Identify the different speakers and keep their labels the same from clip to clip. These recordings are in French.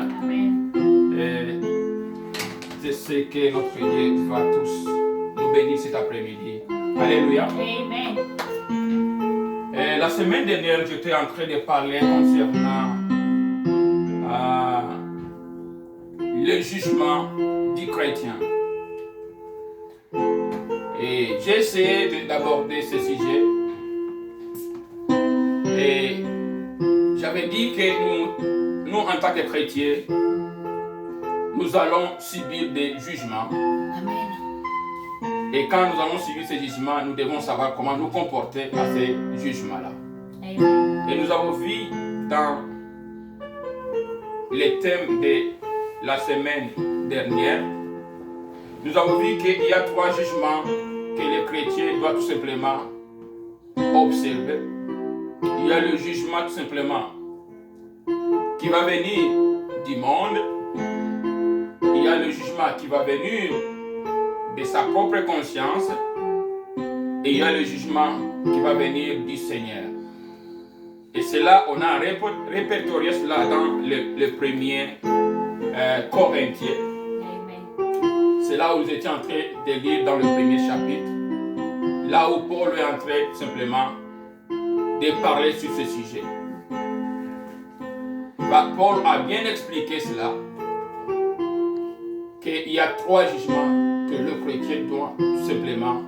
Speaker 1: Alléluia.
Speaker 2: Amen.
Speaker 1: Et je sais que notre Dieu va tous nous bénir cet après-midi. Alléluia.
Speaker 2: Amen.
Speaker 1: Et la semaine dernière, j'étais en train de parler concernant le jugement du chrétien. Et j'ai essayé d'aborder ce sujet. Et j'avais dit que nous en tant que chrétiens, nous allons subir des jugements.
Speaker 2: Amen.
Speaker 1: Et quand nous allons subir ces jugements, nous devons savoir comment nous comporter à ces jugements-là.
Speaker 2: Amen.
Speaker 1: Et nous avons vu dans les thèmes de la semaine dernière, nous avons vu qu'il y a 3 jugements que les chrétiens doivent tout simplement observer. Il y a le jugement tout simplement qui va venir du monde. Il y a le jugement qui va venir de sa propre conscience. Et il y a le jugement qui va venir du Seigneur. Et cela, on a répertorié cela dans le premier Corinthiens.
Speaker 2: Amen.
Speaker 1: C'est là où nous étions en train de lire dans le premier chapitre. Là où Paul est en train simplement de parler sur ce sujet. Paul a bien expliqué cela, qu'il y a 3 jugements que le chrétien doit tout simplement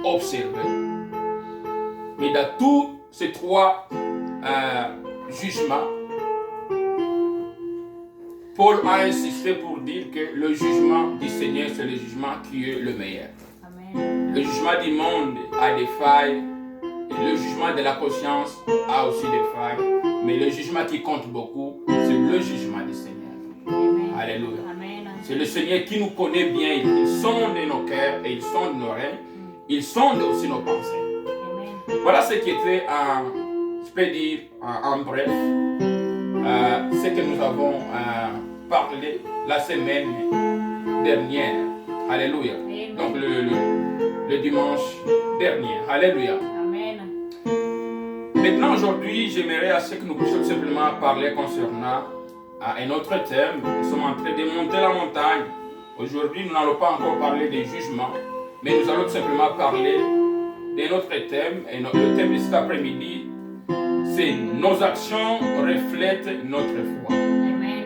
Speaker 1: observer. Mais dans tous ces 3 jugements, Paul a insisté pour dire que le jugement du Seigneur, c'est le jugement qui est le meilleur.
Speaker 2: Amen.
Speaker 1: Le jugement du monde a des failles, et le jugement de la conscience a aussi des failles, mais le jugement qui compte beaucoup, c'est le jugement du Seigneur.
Speaker 2: Amen.
Speaker 1: Alléluia.
Speaker 2: Amen.
Speaker 1: C'est le Seigneur qui nous connaît bien, il sonde nos cœurs et il sonde nos reins, il sonde aussi nos pensées.
Speaker 2: Amen.
Speaker 1: Voilà ce qui était, je peux dire, en bref, ce que nous avons parlé la semaine dernière. Alléluia.
Speaker 2: Amen.
Speaker 1: Donc le dimanche dernier. Alléluia.
Speaker 2: Amen.
Speaker 1: Maintenant, aujourd'hui, j'aimerais à ce que nous puissions simplement parler concernant un autre thème. Nous sommes en train de monter la montagne. Aujourd'hui, nous n'allons pas encore parler des jugements, mais nous allons tout simplement parler d'un autre thème. Et le thème de cet après-midi, c'est nos actions reflètent notre foi.
Speaker 2: Amen.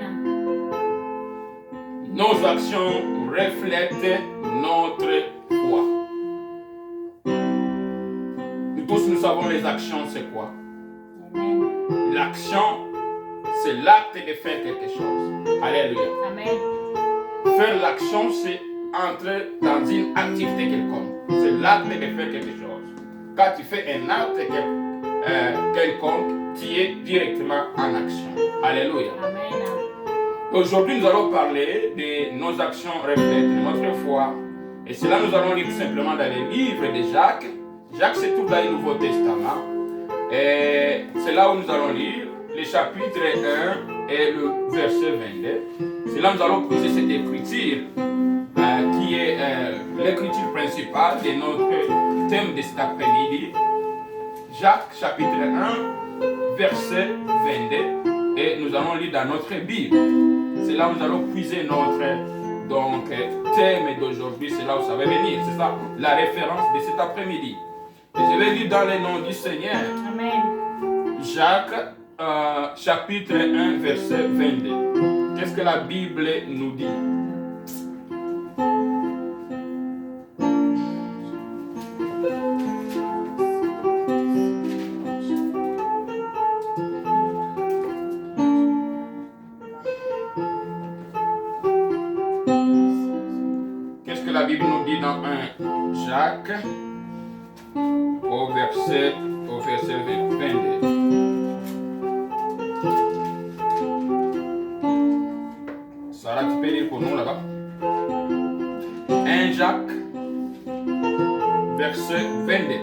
Speaker 1: Nos actions reflètent notre foi. Nous tous, nous savons les actions, c'est quoi?
Speaker 2: Amen.
Speaker 1: L'action, c'est l'acte de faire quelque chose. Alléluia.
Speaker 2: Amen.
Speaker 1: Faire l'action, c'est entrer dans une activité quelconque. C'est l'acte de faire quelque chose. Quand tu fais un acte quelconque, tu es directement en action. Alléluia.
Speaker 2: Amen.
Speaker 1: Aujourd'hui, nous allons parler de nos actions reflètent notre foi. Et cela, nous allons lire tout simplement dans le livre de Jacques. Jacques, c'est tout dans le Nouveau Testament. Et c'est là où nous allons lire le chapitre 1 et le verset 22. C'est là où nous allons puiser cette écriture qui est l'écriture principale de notre thème de cet après-midi. Jacques, chapitre 1, verset 22. Et nous allons lire dans notre Bible. C'est là où nous allons puiser notre thème d'aujourd'hui. C'est là où ça va venir. C'est ça la référence de cet après-midi. Et je vais lire dans le nom du Seigneur.
Speaker 2: Amen.
Speaker 1: Jacques, chapitre 1, verset 22. Qu'est-ce que la Bible nous dit? Qu'est-ce que la Bible nous dit dans 1 Jacques au verset 22? Sarah, tu peux lire pour nous là-bas? 1 Jacques, verset 22.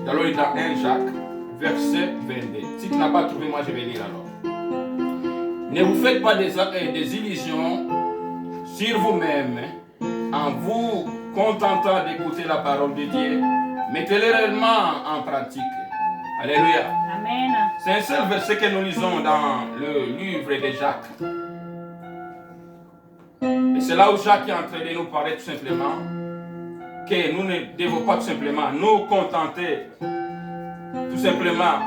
Speaker 1: Alors, il y a 1 Jacques, verset 22. Si tu n'as pas trouvé, moi je vais lire alors. Ne vous faites pas des illusions sur vous-même en vous contentant d'écouter la parole de Dieu, Mettez-les réellement en pratique. Alléluia.
Speaker 2: Amen.
Speaker 1: C'est un seul verset que nous lisons dans le livre de Jacques. Et c'est là où Jacques est en train de nous parler tout simplement que nous ne devons pas tout simplement nous contenter tout simplement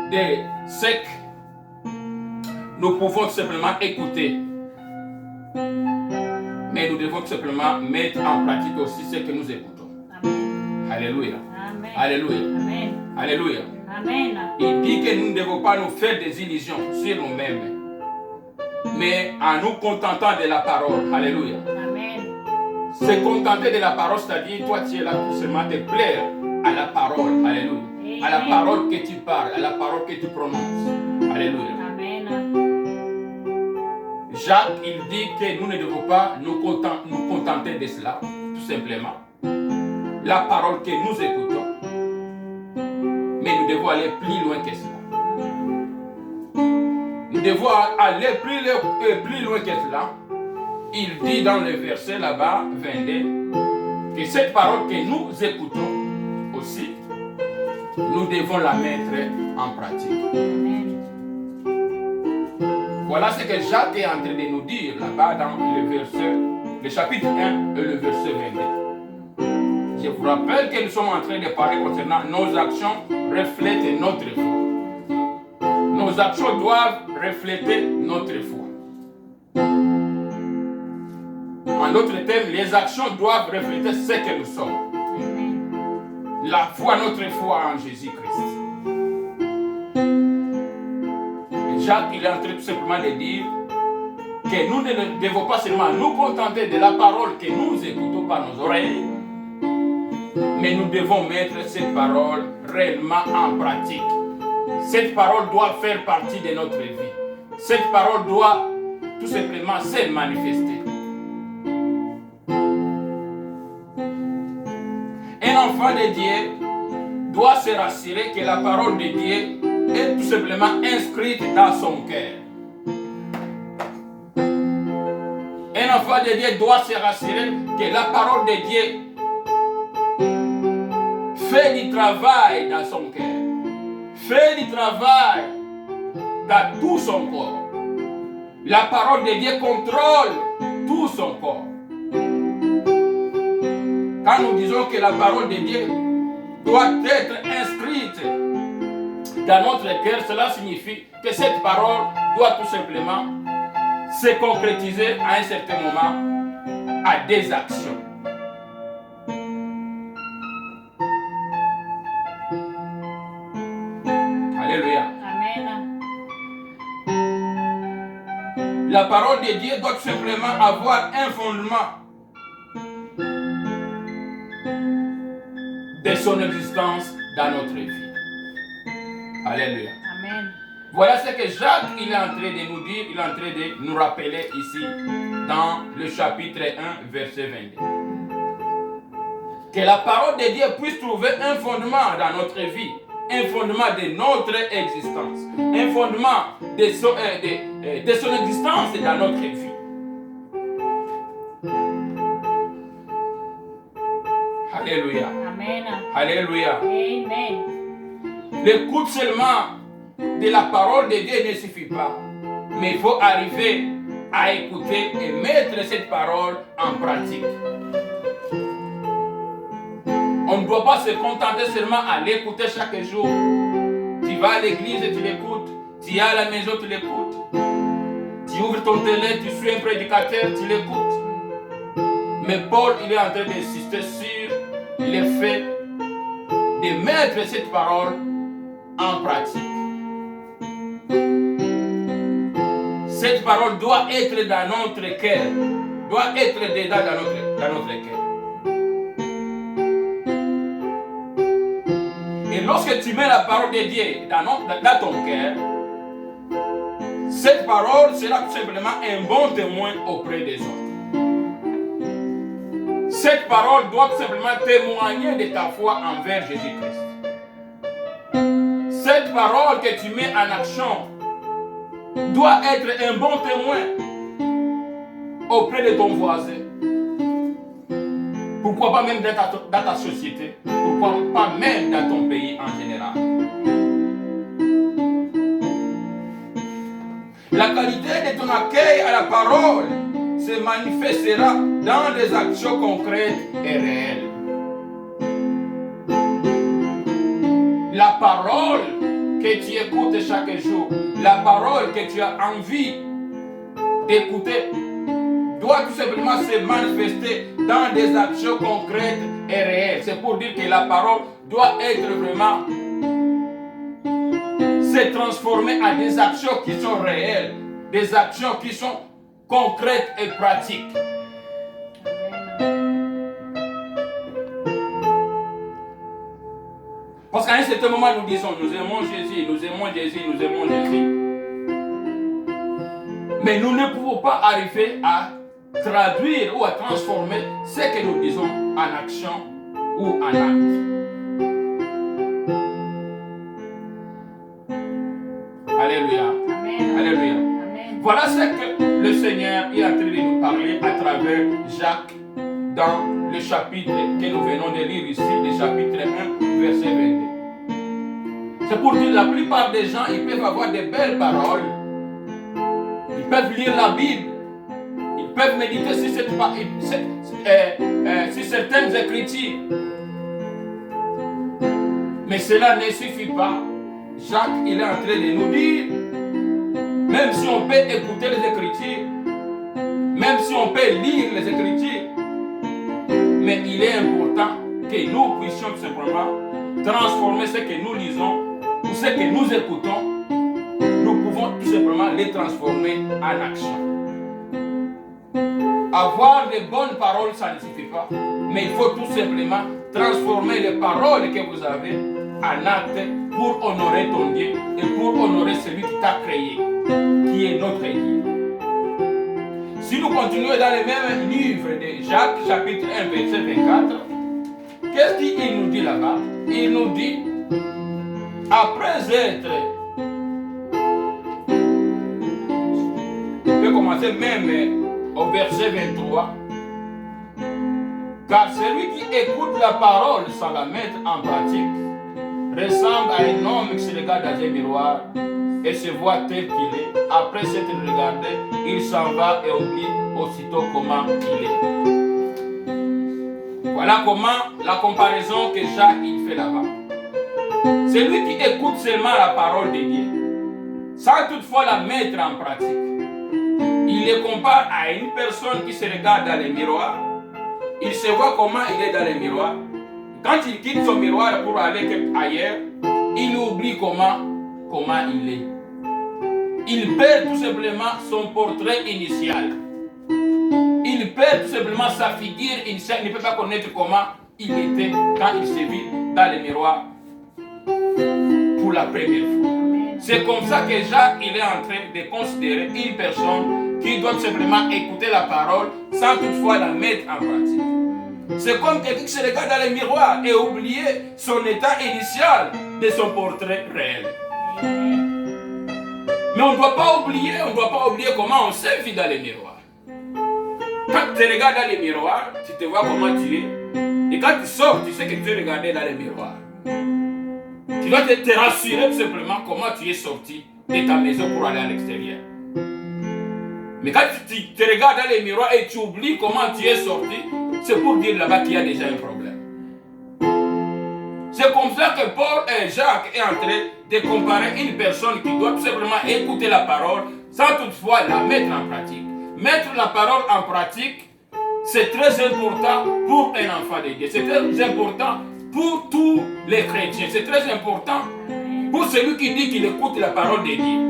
Speaker 1: de ce que nous pouvons tout simplement écouter. Mais nous devons tout simplement mettre en pratique aussi ce que nous écoutons.
Speaker 2: Amen.
Speaker 1: Alléluia.
Speaker 2: Amen.
Speaker 1: Alléluia.
Speaker 2: Amen.
Speaker 1: Alléluia.
Speaker 2: Amen.
Speaker 1: Il dit que nous ne devons pas nous faire des illusions sur nous-mêmes, mais en nous contentant de la parole. Alléluia.
Speaker 2: Amen.
Speaker 1: Se contenter de la parole, c'est-à-dire toi tu es là pour seulement te plaire à la parole. Alléluia. À la parole que tu parles, à la parole que tu prononces. Alléluia.
Speaker 2: Amen.
Speaker 1: Jacques, il dit que nous ne devons pas nous contenter de cela, tout simplement. La parole que nous écoutons. Mais nous devons aller plus loin que cela. Nous devons aller plus loin que cela. Il dit dans le verset là-bas, 22, que cette parole que nous écoutons aussi, nous devons la mettre en pratique.
Speaker 2: Amen.
Speaker 1: Voilà ce que Jacques est en train de nous dire là-bas dans le chapitre 1 et le verset 22. Je vous rappelle que nous sommes en train de parler concernant nos actions reflètent notre foi. Nos actions doivent refléter notre foi. En d'autres termes, les actions doivent refléter ce que nous sommes.
Speaker 2: Amen.
Speaker 1: La foi, notre foi en Jésus-Christ. Jacques, il est en train tout simplement de dire que nous ne devons pas seulement nous contenter de la parole que nous écoutons par nos oreilles, mais nous devons mettre cette parole réellement en pratique. Cette parole doit faire partie de notre vie. Cette parole doit tout simplement se manifester. Un enfant de Dieu doit se rassurer que la parole de Dieu est tout simplement inscrite dans son cœur. Un enfant de Dieu doit se rassurer que la parole de Dieu fait du travail dans son cœur, fait du travail dans tout son corps. La parole de Dieu contrôle tout son corps. Quand nous disons que la parole de Dieu doit être inscrite dans notre cœur, cela signifie que cette parole doit tout simplement se concrétiser à un certain moment à des actions. Alléluia.
Speaker 2: Amen.
Speaker 1: La parole de Dieu doit tout simplement avoir un fondement de son existence dans notre vie. Alléluia.
Speaker 2: Amen.
Speaker 1: Voilà ce que Jacques il est en train de nous dire, il est en train de nous rappeler ici dans le chapitre 1, verset 22. Que la parole de Dieu puisse trouver un fondement dans notre vie, un fondement de notre existence, un fondement de son existence dans notre vie. Alléluia.
Speaker 2: Amen.
Speaker 1: Alléluia.
Speaker 2: Amen.
Speaker 1: L'écoute seulement de la parole de Dieu ne suffit pas. Mais il faut arriver à écouter et mettre cette parole en pratique. On ne doit pas se contenter seulement à l'écouter chaque jour. Tu vas à l'église et tu l'écoutes. Tu es à la maison, tu l'écoutes. Tu ouvres ton télé, tu suis un prédicateur, tu l'écoutes. Mais Paul, il est en train d'insister sur le fait de mettre cette parole en pratique. Cette parole doit être dans notre cœur, doit être dedans dans notre cœur. Et lorsque tu mets la parole de Dieu dans ton cœur, cette parole sera tout simplement un bon témoin auprès des autres. Cette parole doit tout simplement témoigner de ta foi envers Jésus-Christ. Cette parole que tu mets en action doit être un bon témoin auprès de ton voisin Pourquoi pas même dans ta société? Pourquoi pas même dans ton pays en général? La qualité de ton accueil à la parole se manifestera dans des actions concrètes et réelles. La parole que tu écoutes chaque jour, la parole que tu as envie d'écouter, doit tout simplement se manifester dans des actions concrètes et réelles. C'est pour dire que la parole doit être vraiment se transformer en des actions qui sont réelles, des actions qui sont concrètes et pratiques. Parce qu'à un certain moment, nous disons, nous aimons Jésus, nous aimons Jésus, nous aimons Jésus. Mais nous ne pouvons pas arriver à traduire ou à transformer ce que nous disons en action ou en acte. Alléluia.
Speaker 2: Amen.
Speaker 1: Alléluia.
Speaker 2: Amen.
Speaker 1: Voilà ce que le Seigneur est en train de nous parler à travers Jacques dans le chapitre que nous venons de lire ici, le chapitre 1, verset 22. C'est pour dire que la plupart des gens, ils peuvent avoir de belles paroles. Ils peuvent lire la Bible. Ils peuvent méditer sur certaines écritures. Mais cela ne suffit pas. Jacques, il est en train de nous dire, même si on peut écouter les Écritures, même si on peut lire les Écritures, mais il est important que nous puissions tout simplement transformer ce que nous lisons ou ce que nous écoutons, nous pouvons tout simplement les transformer en action. Avoir de bonnes paroles, ça ne suffit pas, mais il faut tout simplement transformer les paroles que vous avez en actes pour honorer ton Dieu et pour honorer celui qui t'a créé, qui est notre Dieu. Si nous continuons dans le même livre de Jacques, chapitre 1, verset 24, qu'est-ce qu'il nous dit là-bas? Il nous dit, après être, on peut commencer même au verset 23, car celui qui écoute la parole sans la mettre en pratique ressemble à un homme qui se regarde dans un miroir et se voit tel qu'il est. Après s'être regardé, il s'en va et oublie aussitôt comment il est. Voilà comment la comparaison que Jacques il fait là-bas. Celui qui écoute seulement la parole de Dieu, sans toutefois la mettre en pratique, il le compare à une personne qui se regarde dans le miroir. Il se voit comment il est dans le miroir. Quand il quitte son miroir pour aller ailleurs, il oublie comment il est. Il perd tout simplement son portrait initial. Il perd tout simplement sa figure initiale. Il ne peut pas connaître comment il était quand il s'est vu dans le miroir pour la première fois. C'est comme ça que Jacques il est en train de considérer une personne qui doit tout simplement écouter la parole sans toutefois la mettre en pratique. C'est comme quelqu'un qui se regarde dans le miroir et oublier son état initial de son portrait réel. Mais on ne doit pas oublier comment on s'est vu dans le miroir. Quand tu te regardes dans le miroir, tu te vois comment tu es. Et quand tu sors, tu sais que tu es regardé dans le miroir. Tu dois te rassurer tout simplement comment tu es sorti de ta maison pour aller à l'extérieur. Mais quand tu te regardes dans le miroir et tu oublies comment tu es sorti, c'est pour dire là-bas qu'il y a déjà un problème. C'est comme ça que Paul et Jacques sont en train de comparer une personne qui doit tout simplement écouter la parole sans toutefois la mettre en pratique. Mettre la parole en pratique, c'est très important pour un enfant de Dieu. C'est très important pour tous les chrétiens. C'est très important pour celui qui dit qu'il écoute la parole de Dieu.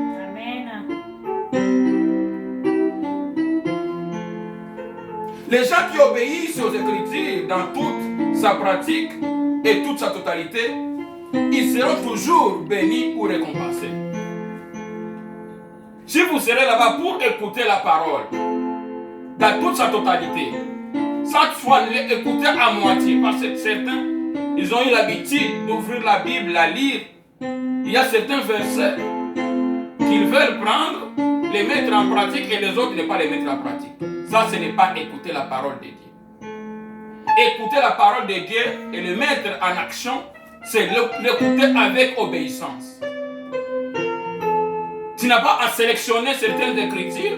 Speaker 1: Les gens qui obéissent aux Écritures dans toute sa pratique et toute sa totalité, ils seront toujours bénis ou récompensés. Si vous serez là-bas pour écouter la parole dans toute sa totalité, sans toutefois l'écouter à moitié, parce que certains, ils ont eu l'habitude d'ouvrir la Bible, la lire. Il y a certains versets qu'ils veulent prendre, les mettre en pratique et les autres ne pas les mettre en pratique. Ça, ce n'est pas écouter la parole de Dieu. écouter la parole de Dieu et le mettre en action, c'est l'écouter avec obéissance. Tu n'as pas à sélectionner certaines écritures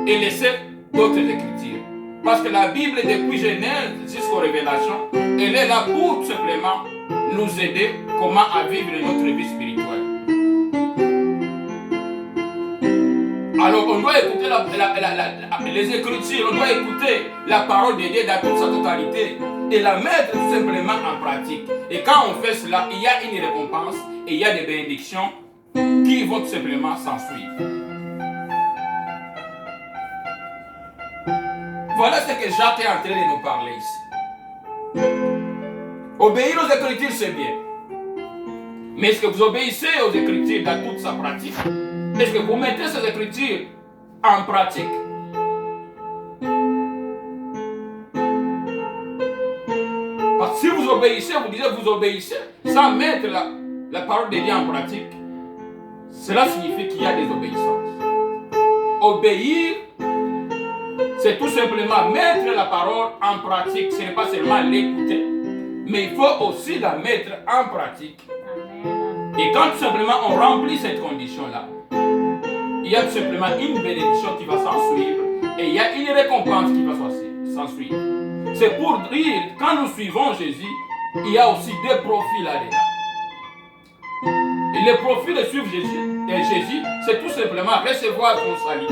Speaker 1: et laisser d'autres écritures. Parce que la Bible, depuis Genèse jusqu'aux Révélations, elle est là pour tout simplement nous aider comment à vivre notre vie spirituelle. Alors on doit écouter les Écritures, on doit écouter la parole de Dieu dans toute sa totalité et la mettre tout simplement en pratique. Et quand on fait cela, il y a une récompense et il y a des bénédictions qui vont tout simplement s'ensuivre. Voilà ce que Jacques est en train de nous parler ici. Obéir aux Écritures, c'est bien. Mais est-ce que vous obéissez aux Écritures dans toute sa pratique? Est-ce que vous mettez ces Écritures en pratique? Parce que si vous obéissez, vous disiez que vous obéissez sans mettre la parole de Dieu en pratique, cela signifie qu'il y a des obéissances. Obéir, c'est tout simplement mettre la parole en pratique. Ce n'est pas seulement l'écouter, mais il faut aussi la mettre en pratique.
Speaker 2: Amen.
Speaker 1: Et quand tout simplement on remplit cette condition-là, il y a tout simplement une bénédiction qui va s'ensuivre et il y a une récompense qui va s'ensuivre. C'est pour dire, quand nous suivons Jésus, il y a aussi des profils là-dedans. Et le profil de suivre Jésus, c'est tout simplement recevoir son salut.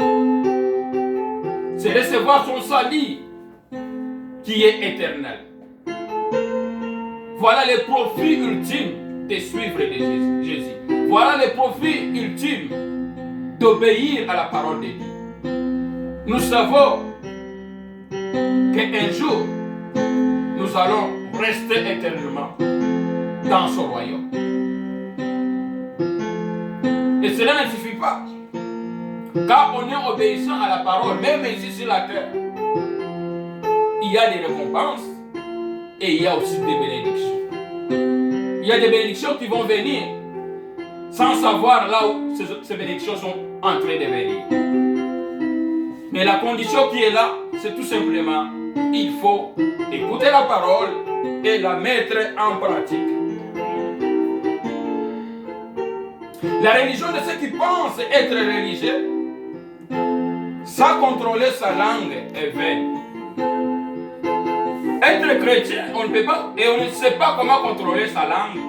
Speaker 1: C'est recevoir son salut qui est éternel. Voilà le profil ultime de suivre Jésus. Voilà le profil ultime d'obéir à la parole de Dieu. Nous savons qu'un jour, nous allons rester éternellement dans son royaume. Et cela ne suffit pas. Quand on est obéissant à la parole, même ici sur la terre, il y a des récompenses et il y a aussi des bénédictions. Il y a des bénédictions qui vont venir sans savoir là où ces bénédictions sont en train de venir. Mais la condition qui est là, c'est tout simplement, il faut écouter la parole et la mettre en pratique. La religion de ceux qui pensent être religieux, sans contrôler sa langue, est vaine. Être chrétien, on ne peut pas, et on ne sait pas comment contrôler sa langue.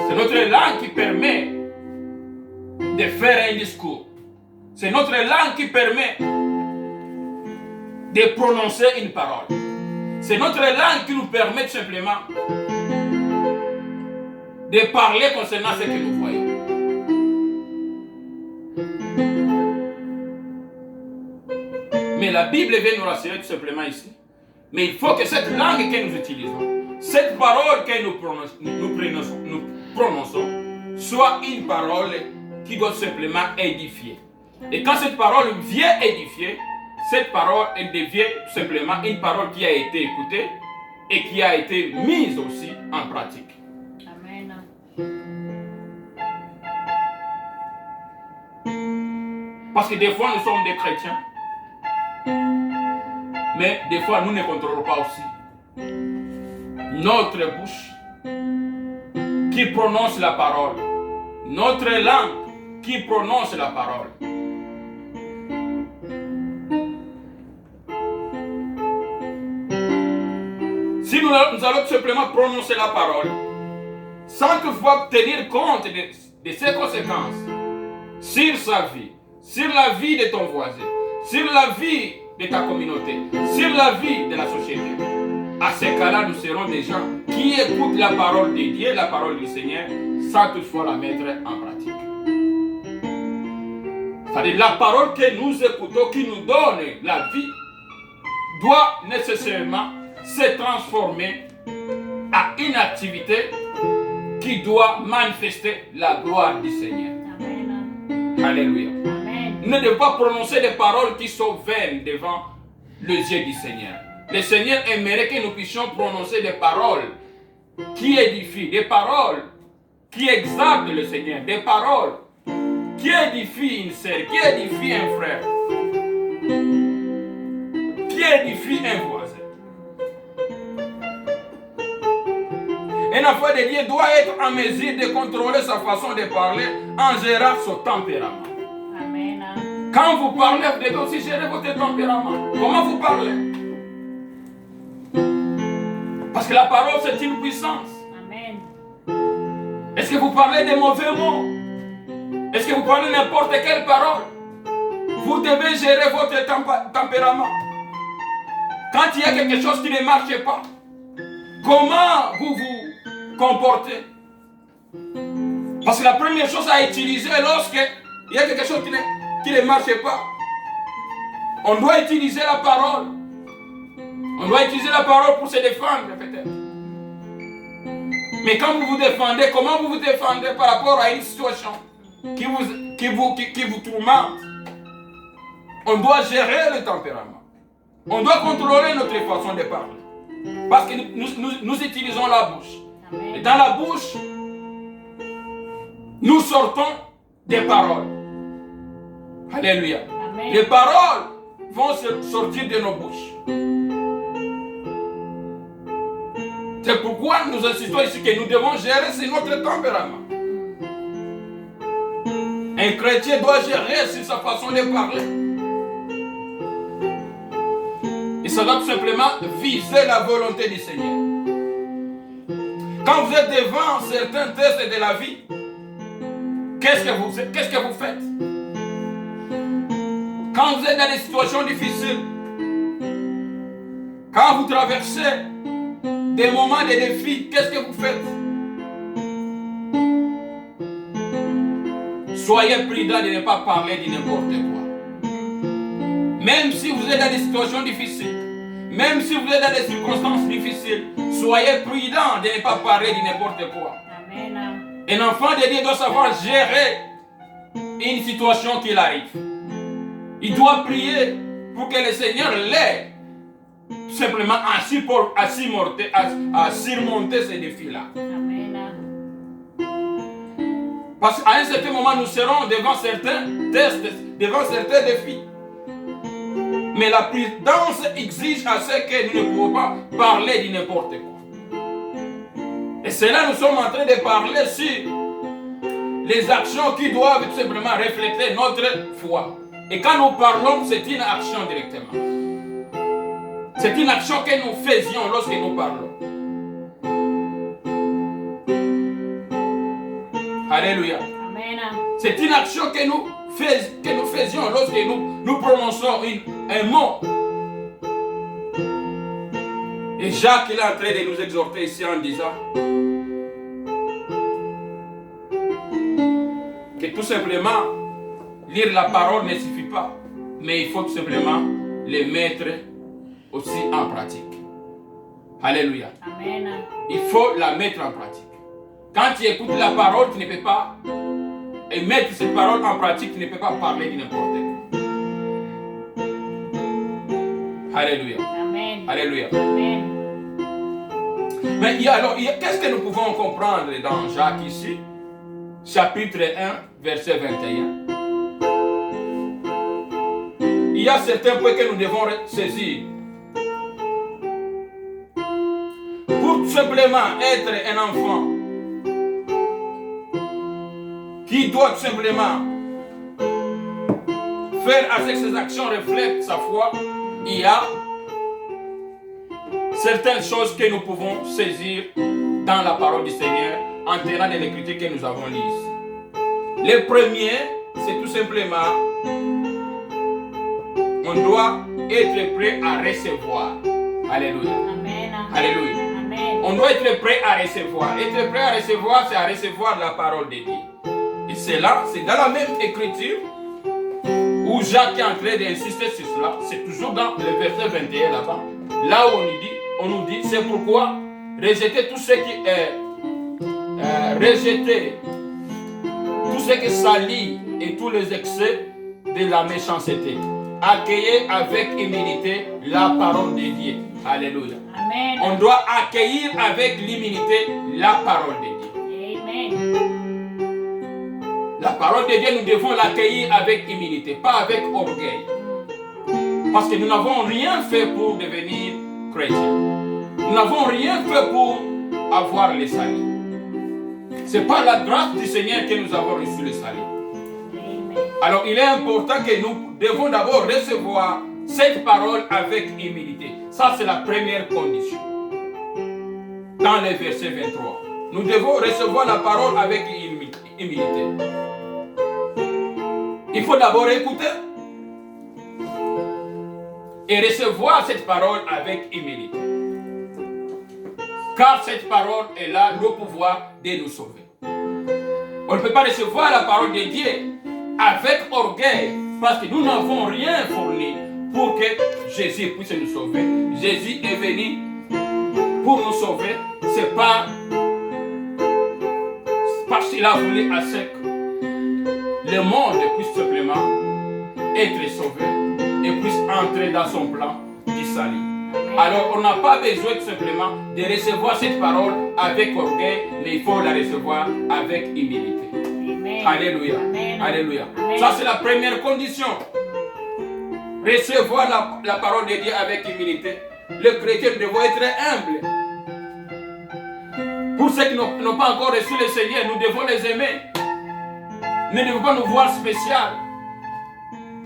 Speaker 1: C'est notre langue qui permet de faire un discours. C'est notre langue qui permet de prononcer une parole. C'est notre langue qui nous permet tout simplement de parler concernant ce que nous voyons. Mais la Bible vient nous rassurer tout simplement ici. Mais il faut que cette langue que nous utilisons, cette parole que nous prononçons, soit une parole qui doit simplement édifier. Et quand cette parole vient édifier, cette parole elle devient tout simplement une parole qui a été écoutée et qui a été mise aussi en pratique.
Speaker 2: Amen.
Speaker 1: Parce que des fois nous sommes des chrétiens, mais des fois nous ne contrôlons pas aussi notre bouche qui prononce la parole, notre langue qui prononce la parole. Si nous allons simplement prononcer la parole, sans toutefois tenir compte de ses conséquences sur sa vie, sur la vie de ton voisin, sur la vie de ta communauté, sur la vie de la société, à ce cas-là, nous serons des gens qui écoutent la parole de Dieu, la parole du Seigneur, sans toutefois la mettre en pratique. C'est-à-dire la parole que nous écoutons, qui nous donne la vie, doit nécessairement se transformer à une activité qui doit manifester la gloire du Seigneur.
Speaker 2: Amen.
Speaker 1: Alléluia.
Speaker 2: Amen.
Speaker 1: Nous ne devons pas prononcer des paroles qui sont vaines devant les yeux du Seigneur. Le Seigneur aimerait que nous puissions prononcer des paroles qui édifient, des paroles qui exaltent le Seigneur, des paroles qui édifient une sœur, qui édifient un frère, qui édifient un voisin. Un enfant de Dieu doit être en mesure de contrôler sa façon de parler en gérant son tempérament.
Speaker 2: Amen.
Speaker 1: Quand vous parlez, vous devez aussi gérer votre tempérament. Comment vous parlez? Parce que la parole, c'est une puissance.
Speaker 2: Amen.
Speaker 1: Est-ce que vous parlez des mauvais mots? Est-ce que vous parlez n'importe quelle parole? Vous devez gérer votre tempérament. Quand il y a quelque chose qui ne marche pas, comment vous vous comportez? Parce que la première chose à utiliser lorsqu'il y a quelque chose qui ne marche pas, on doit utiliser la parole. On doit utiliser la parole pour se défendre, peut-être. Mais quand vous vous défendez, comment vous vous défendez par rapport à une situation qui vous tourmente? On doit gérer le tempérament. On doit contrôler notre façon de parler. Parce que nous utilisons la bouche.
Speaker 2: Amen.
Speaker 1: Et dans la bouche, nous sortons des paroles. Alléluia.
Speaker 2: Amen.
Speaker 1: Les paroles vont sortir de nos bouches. C'est pourquoi nous insistons ici que nous devons gérer sur notre tempérament. Un chrétien doit gérer sur sa façon de parler. Et ça doit tout simplement viser la volonté du Seigneur. Quand vous êtes devant certains tests de la vie, qu'est-ce que vous faites? Quand vous êtes dans des situations difficiles, quand vous traversez des moments de défi, qu'est-ce que vous faites? Soyez prudents de ne pas parler de n'importe quoi. Même si vous êtes dans des situations difficiles, même si vous êtes dans des circonstances difficiles, soyez prudents de ne pas parler de n'importe quoi.
Speaker 2: Amen.
Speaker 1: Un enfant de Dieu doit savoir gérer une situation qui arrive. Il doit prier pour que le Seigneur l'aide tout simplement à surmonter ces défis-là.
Speaker 2: Amen.
Speaker 1: Parce qu'à un certain moment, nous serons devant certains tests, devant certains défis. Mais la prudence exige à ce que nous ne pouvons pas parler de n'importe quoi. Et c'est là que nous sommes en train de parler sur les actions qui doivent tout simplement refléter notre foi. Et quand nous parlons, c'est une action directement. C'est une action que nous faisions lorsque nous parlons. Alléluia.
Speaker 2: Amen.
Speaker 1: C'est une action que nous faisions lorsque nous prononçons un mot. Et Jacques il est en train de nous exhorter ici en disant que tout simplement lire la parole ne suffit pas, mais il faut tout simplement les mettre aussi en pratique. Alléluia.
Speaker 2: Amen.
Speaker 1: Il faut la mettre en pratique. Quand tu écoutes la parole, tu ne peux pas mettre cette parole en pratique, tu ne peux pas parler de n'importe quoi. Alléluia.
Speaker 2: Amen.
Speaker 1: Alléluia.
Speaker 2: Amen.
Speaker 1: Mais qu'est-ce que nous pouvons comprendre dans Jacques ici? Chapitre 1, verset 21. Il y a certains points que nous devons saisir. Pour tout simplement être un enfant qui doit tout simplement faire à ce que ses actions reflètent sa foi, il y a certaines choses que nous pouvons saisir dans la parole du Seigneur en tenant de l'écriture que nous avons lue ici. Le premier, c'est tout simplement, on doit être prêt à recevoir. Alléluia.
Speaker 2: Amen.
Speaker 1: Alléluia.
Speaker 2: Amen.
Speaker 1: On doit être prêt à recevoir. Être prêt à recevoir, c'est à recevoir la parole de Dieu. Et c'est là, c'est dans la même écriture où Jacques est en train d'insister sur cela. C'est toujours dans le verset 21 là-bas. Là où on nous dit, c'est pourquoi rejeter tout ce qui est rejeter tout ce qui salit et tous les excès de la méchanceté. Accueillez avec humilité la parole de Dieu. Alléluia.
Speaker 2: Amen.
Speaker 1: On doit accueillir avec l'humilité la parole de Dieu.
Speaker 2: Amen.
Speaker 1: La parole de Dieu, nous devons l'accueillir avec humilité, pas avec orgueil. Parce que nous n'avons rien fait pour devenir chrétiens. Nous n'avons rien fait pour avoir le salut. C'est par la grâce du Seigneur que nous avons reçu le salut. Alors il est important que nous devons d'abord recevoir cette parole avec humilité. Ça c'est la première condition. Dans le verset 23. Nous devons recevoir la parole avec humilité. Il faut d'abord écouter et recevoir cette parole avec humilité. Car cette parole est là le pouvoir de nous sauver. On ne peut pas recevoir la parole de Dieu avec orgueil parce que nous n'avons rien fourni pour que Jésus puisse nous sauver. Jésus est venu pour nous sauver. C'est pas parce qu'il a voulu à ce que le monde puisse simplement être sauvé et puisse entrer dans son plan du salut. Alors on n'a pas besoin tout simplement de recevoir cette parole avec orgueil, mais il faut la recevoir avec humilité. Amen. Alléluia. Amen. Alléluia. Amen. Ça c'est la première condition. Recevoir la parole de Dieu avec humilité. Le chrétien doit être humble. Pour ceux qui n'ont pas encore reçu le Seigneur, nous devons les aimer. Nous ne devons pas nous voir spécial.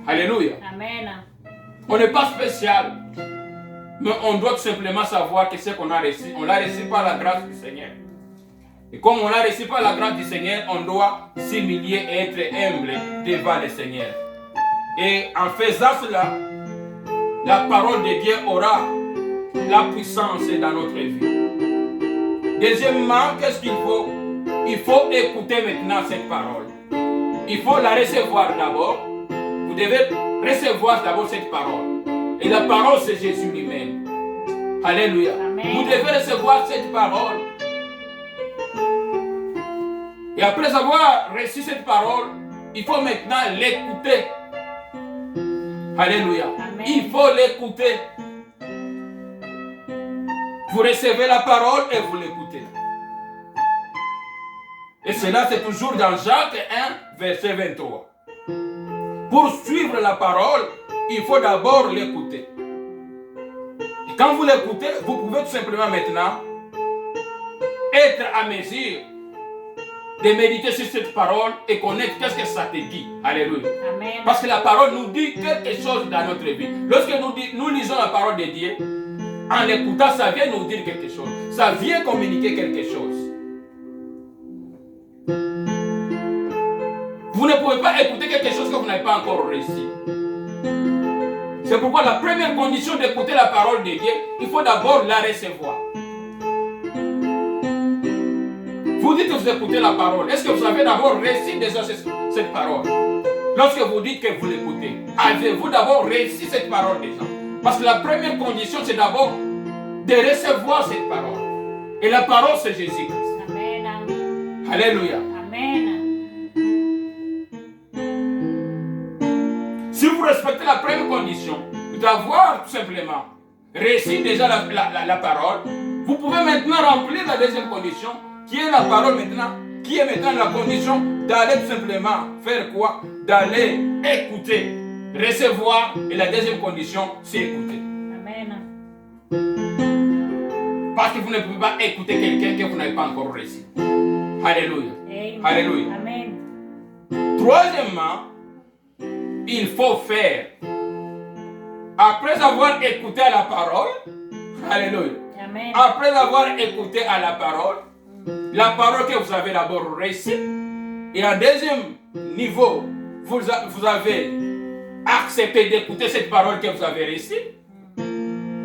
Speaker 1: Alléluia. Amen. On n'est pas spécial. Mais on doit tout simplement savoir que ce qu'on a reçu, on l'a reçu par la grâce du Seigneur. Et comme on l'a reçu par la grâce du Seigneur, on doit s'humilier et être humble devant le Seigneur. Et en faisant cela, la parole de Dieu aura la puissance dans notre vie. Deuxièmement, qu'est-ce qu'il faut? Il faut écouter maintenant cette parole. Il faut la recevoir d'abord. Vous devez recevoir d'abord cette parole. Et la parole, c'est Jésus lui-même. Alléluia. Amen. Vous devez recevoir cette parole. Et après avoir reçu cette parole, il faut maintenant l'écouter. Alléluia. Amen. Il faut l'écouter. Vous recevez la parole et vous l'écoutez. Et cela, c'est toujours dans Jacques 1, verset 23. Pour suivre la parole, il faut d'abord l'écouter. Et quand vous l'écoutez, vous pouvez tout simplement maintenant être à mesure de méditer sur cette parole et connaître qu'est-ce que ça te dit. Alléluia. Amen. Parce que la parole nous dit quelque chose dans notre vie. Lorsque nous lisons la parole de Dieu, en l'écoutant, ça vient nous dire quelque chose. Ça vient communiquer quelque chose. Vous ne pouvez pas écouter quelque chose que vous n'avez pas encore reçu. C'est pourquoi la première condition d'écouter la parole de Dieu, il faut d'abord la recevoir. Vous dites que vous écoutez la parole. Est-ce que vous avez d'abord reçu déjà cette parole? Lorsque vous dites que vous l'écoutez, avez-vous d'abord reçu cette parole déjà? Parce que la première condition, c'est d'abord de recevoir cette parole. Et la parole, c'est Jésus-Christ. Amen. Alléluia. Amen. Si vous respectez la première condition, d'avoir tout simplement reçu déjà la parole, vous pouvez maintenant remplir la deuxième condition, qui est la parole maintenant, qui est maintenant la condition d'aller tout simplement faire quoi? D'aller écouter, recevoir, et la deuxième condition, c'est écouter. Amen. Parce que vous ne pouvez pas écouter quelqu'un que vous n'avez pas encore reçu. Alléluia. Amen. Alléluia. Amen. Troisièmement, il faut faire. Après avoir écouté la parole, alléluia. Amen. Après avoir écouté à la parole que vous avez d'abord reçue, et en deuxième niveau, vous avez accepté d'écouter cette parole que vous avez reçue.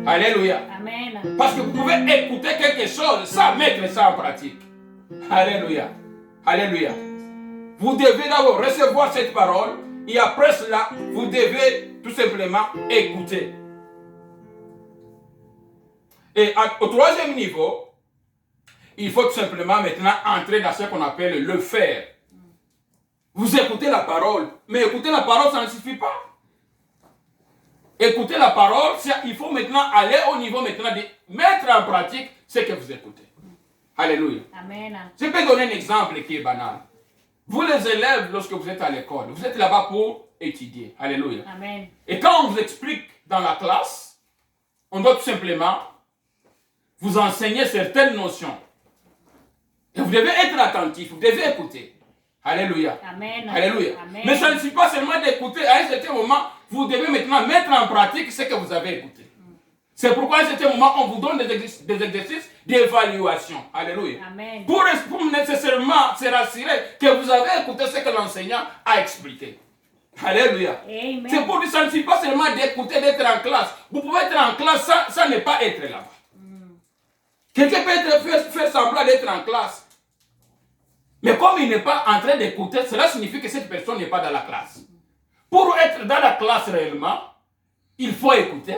Speaker 1: Alléluia. Amen. Parce que vous pouvez écouter quelque chose sans mettre ça en pratique. Alléluia. Alléluia. Vous devez d'abord recevoir cette parole. Et après cela, vous devez tout simplement écouter. Et au troisième niveau, il faut tout simplement maintenant entrer dans ce qu'on appelle le faire. Vous écoutez la parole, mais écouter la parole, ça ne suffit pas. Écouter la parole, il faut maintenant aller au niveau maintenant de mettre en pratique ce que vous écoutez. Alléluia. Amen. Je peux donner un exemple qui est banal. Vous les élèves, lorsque vous êtes à l'école, vous êtes là-bas pour étudier. Alléluia. Amen. Et quand on vous explique dans la classe, on doit tout simplement vous enseigner certaines notions. vous devez être attentif, vous devez écouter. Alléluia.
Speaker 2: Amen.
Speaker 1: Alléluia.
Speaker 2: Amen.
Speaker 1: Mais ça ne suffit pas seulement d'écouter. À un certain moment, vous devez maintenant mettre en pratique ce que vous avez écouté. C'est pourquoi à un certain moment, on vous donne des exercices d'évaluation. Alléluia.
Speaker 2: Amen.
Speaker 1: Pour nécessairement se rassurer que vous avez écouté ce que l'enseignant a expliqué. Alléluia.
Speaker 2: Amen.
Speaker 1: C'est pour dire que ça ne suffit pas seulement d'écouter, d'être en classe. Vous pouvez être en classe sans ne pas être là-bas. Quelqu'un peut faire semblant d'être en classe. Mais comme il n'est pas en train d'écouter, cela signifie que cette personne n'est pas dans la classe. Pour être dans la classe réellement, il faut écouter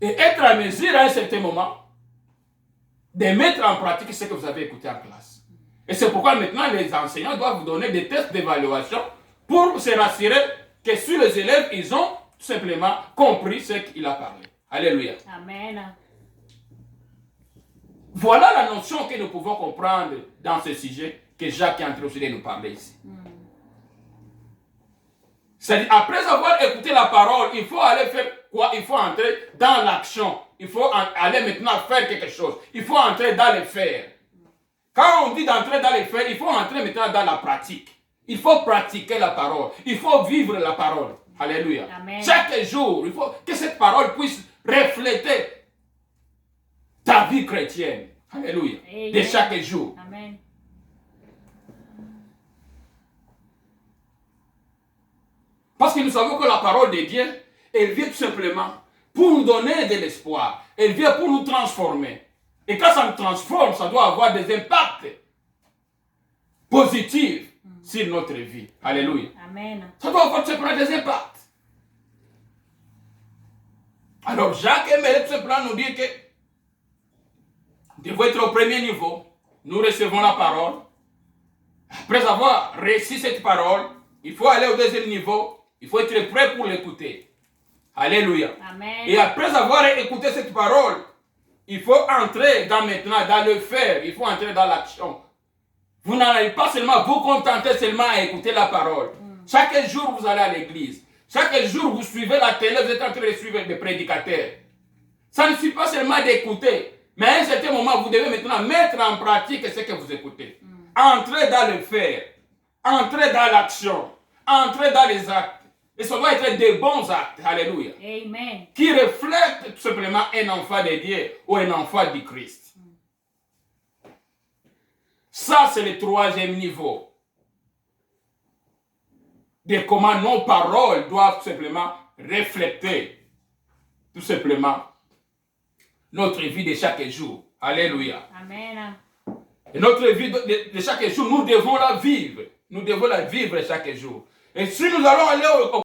Speaker 1: et être à mesure à un certain moment de mettre en pratique ce que vous avez écouté en classe. Et c'est pourquoi maintenant les enseignants doivent vous donner des tests d'évaluation pour se rassurer que sur les élèves, ils ont tout simplement compris ce qu'il a parlé. Alléluia.
Speaker 2: Amen.
Speaker 1: Voilà la notion que nous pouvons comprendre dans ce sujet que Jacques est en train de nous parler ici. C'est-à-dire, après avoir écouté la parole, il faut aller faire quoi? Il faut entrer dans l'action. Il faut aller maintenant faire quelque chose. Il faut entrer dans les faire. Quand on dit d'entrer dans les faire, il faut entrer maintenant dans la pratique. Il faut pratiquer la parole. Il faut vivre la parole. Alléluia.
Speaker 2: Amen.
Speaker 1: Chaque jour, il faut que cette parole puisse refléter ta vie chrétienne. Alléluia.
Speaker 2: Amen.
Speaker 1: De chaque jour.
Speaker 2: Amen.
Speaker 1: Parce que nous savons que la parole de Dieu, elle vient tout simplement pour nous donner de l'espoir. Elle vient pour nous transformer. Et quand ça nous transforme, ça doit avoir des impacts positifs sur notre vie. Alléluia.
Speaker 2: Amen.
Speaker 1: Ça doit avoir tout simplement des impacts. Alors Jacques aimerait tout simplement nous dire que nous devons être au premier niveau. Nous recevons la parole. Après avoir reçu cette parole, il faut aller au deuxième niveau. Il faut être prêt pour l'écouter. Alléluia.
Speaker 2: Amen.
Speaker 1: Et après avoir écouté cette parole, il faut entrer maintenant dans le faire. Il faut entrer dans l'action. Vous n'allez pas seulement vous contenter seulement à écouter la parole. Chaque jour, vous allez à l'église. Chaque jour, vous suivez la télé, vous êtes en train de suivre des prédicateurs. Ça ne suffit pas seulement d'écouter. Mais à un certain moment, vous devez maintenant mettre en pratique ce que vous écoutez. Entrez dans le faire. Entrez dans l'action. Entrez dans les actes. Et ça doit être des bons actes. Alléluia.
Speaker 2: Amen.
Speaker 1: Qui reflètent tout simplement un enfant de Dieu ou un enfant du Christ. Ça, c'est le troisième niveau de comment nos paroles doivent tout simplement refléter tout simplement notre vie de chaque jour. Alléluia.
Speaker 2: Amen.
Speaker 1: Et notre vie de chaque jour, nous devons la vivre. Nous devons la vivre chaque jour. Et si nous allons aller au